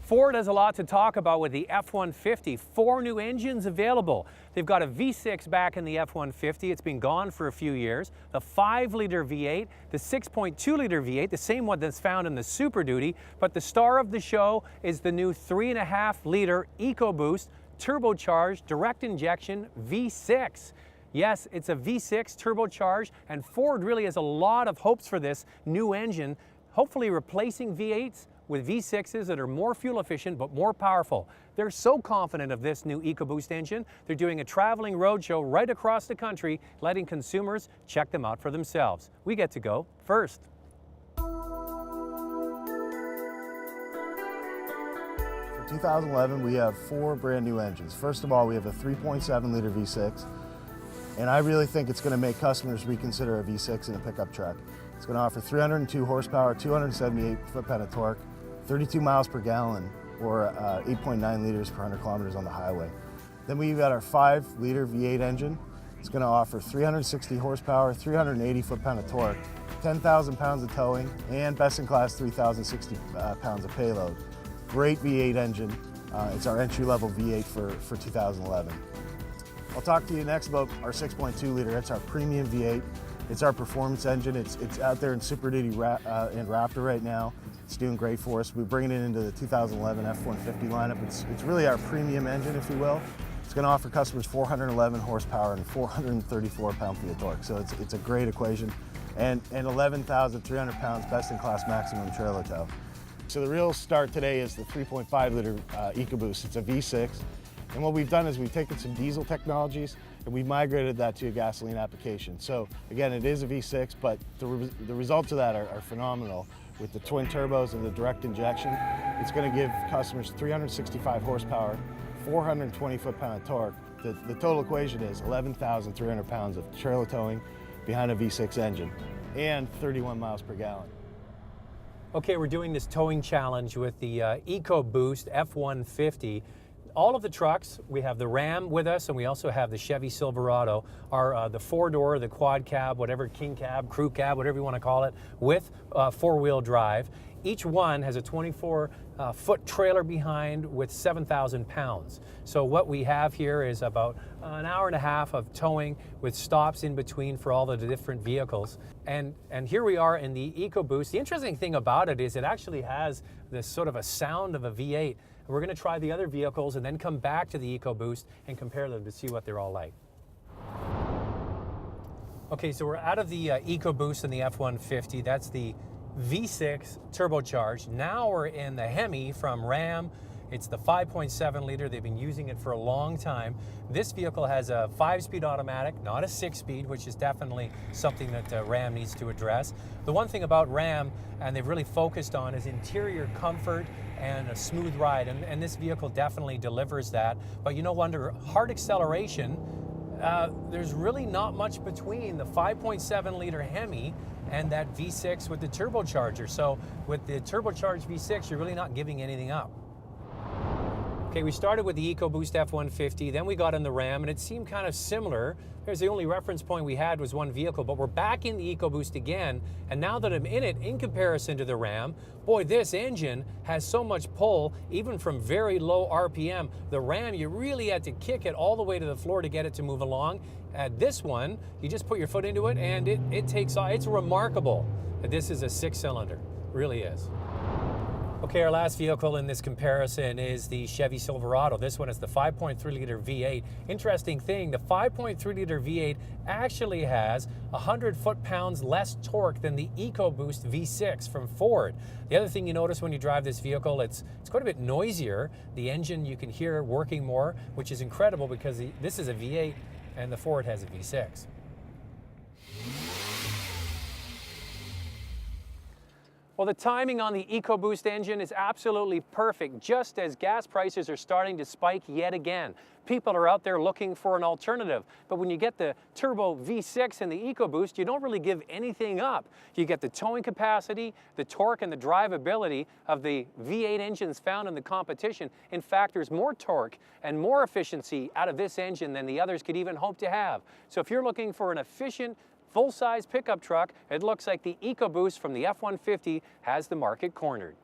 Ford has a lot to talk about with the F-150. 4 new engines available. They've got a V6 back in the F-150. It's been gone for a few years. The 5-liter V8, the 6.2-liter V8, the same one that's found in the Super Duty. But the star of the show is the new 3.5-liter EcoBoost turbocharged direct injection V6. Yes, it's a V6 turbocharged, and Ford really has a lot of hopes for this new engine, hopefully replacing V8s with V6s that are more fuel efficient but more powerful. They're so confident of this new EcoBoost engine, they're doing a traveling roadshow right across the country, letting consumers check them out for themselves. We get to go first. For 2011, we have 4 brand new engines. First of all, we have a 3.7-liter V6, and I really think it's going to make customers reconsider a V6 in a pickup truck. It's going to offer 302 horsepower, 278 foot-pound of torque, 32 miles per gallon, or 8.9 liters per 100 kilometers on the highway. Then we've got our 5-liter V8 engine. It's going to offer 360 horsepower, 380 foot-pound of torque, 10,000 pounds of towing, and best-in-class 3,060 pounds of payload. Great V8 engine. It's our entry-level V8 for 2011. I'll talk to you next about our 6.2-liter. It's our premium V8. It's our performance engine. It's out there in Super Duty and Raptor right now. It's doing great for us. We're bringing it into the 2011 F-150 lineup. It's really our premium engine, if you will. It's going to offer customers 411 horsepower and 434 pound-feet of torque. So it's a great equation. And 11,300 pounds best-in-class maximum trailer tow. So the real start today is the 3.5-liter EcoBoost. It's a V6. And what we've done is we've taken some diesel technologies and we've migrated that to a gasoline application. So again, it is a V6, but the results of that are phenomenal. With the twin turbos and the direct injection, it's going to give customers 365 horsepower, 420 foot-pound of torque. The total equation is 11,300 pounds of trailer towing behind a V6 engine and 31 miles per gallon. Okay, we're doing this towing challenge with the EcoBoost F-150. All of the trucks, we have the Ram with us, and we also have the Chevy Silverado, are the 4-door, the quad cab, whatever, king cab, crew cab, whatever you want to call it, with 4-wheel drive. Each one has a 24-foot trailer behind with 7,000 pounds. So what we have here is about an hour and a half of towing with stops in between for all the different vehicles. And here we are in the EcoBoost. The interesting thing about it is it actually has this sort of a sound of a V8. We're going to try the other vehicles and then come back to the EcoBoost and compare them to see what they're all like. Okay, so we're out of the EcoBoost and the F-150. That's the V6 turbocharged. Now we're in the Hemi from Ram. It's the 5.7-liter. They've been using it for a long time. This vehicle has a 5-speed automatic, not a 6-speed, which is definitely something that Ram needs to address. The one thing about Ram, and they've really focused on, is interior comfort and a smooth ride, and this vehicle definitely delivers that. But you know, under hard acceleration, there's really not much between the 5.7-liter Hemi and that V6 with the turbocharger. So with the turbocharged V6, you're really not giving anything up. Okay, we started with the EcoBoost F-150, then we got in the Ram, and it seemed kind of similar. There's the only reference point we had was one vehicle, but we're back in the EcoBoost again, and now that I'm in it, in comparison to the Ram, boy, this engine has so much pull, even from very low RPM. The Ram, you really had to kick it all the way to the floor to get it to move along. At this one, you just put your foot into it, and it takes off. It's remarkable that this is a 6-cylinder, really is. Okay, our last vehicle in this comparison is the Chevy Silverado. This one is the 5.3-liter V8. Interesting thing, the 5.3-liter V8 actually has 100 foot-pounds less torque than the EcoBoost V6 from Ford. The other thing you notice when you drive this vehicle, it's quite a bit noisier. The engine you can hear working more, which is incredible because this is a V8 and the Ford has a V6. Well, the timing on the EcoBoost engine is absolutely perfect, just as gas prices are starting to spike yet again. People are out there looking for an alternative, but when you get the turbo V6 and the EcoBoost, you don't really give anything up. You get the towing capacity, the torque, and the drivability of the V8 engines found in the competition. In fact, there's more torque and more efficiency out of this engine than the others could even hope to have. So if you're looking for an efficient, full-size pickup truck, it looks like the EcoBoost from the F-150 has the market cornered.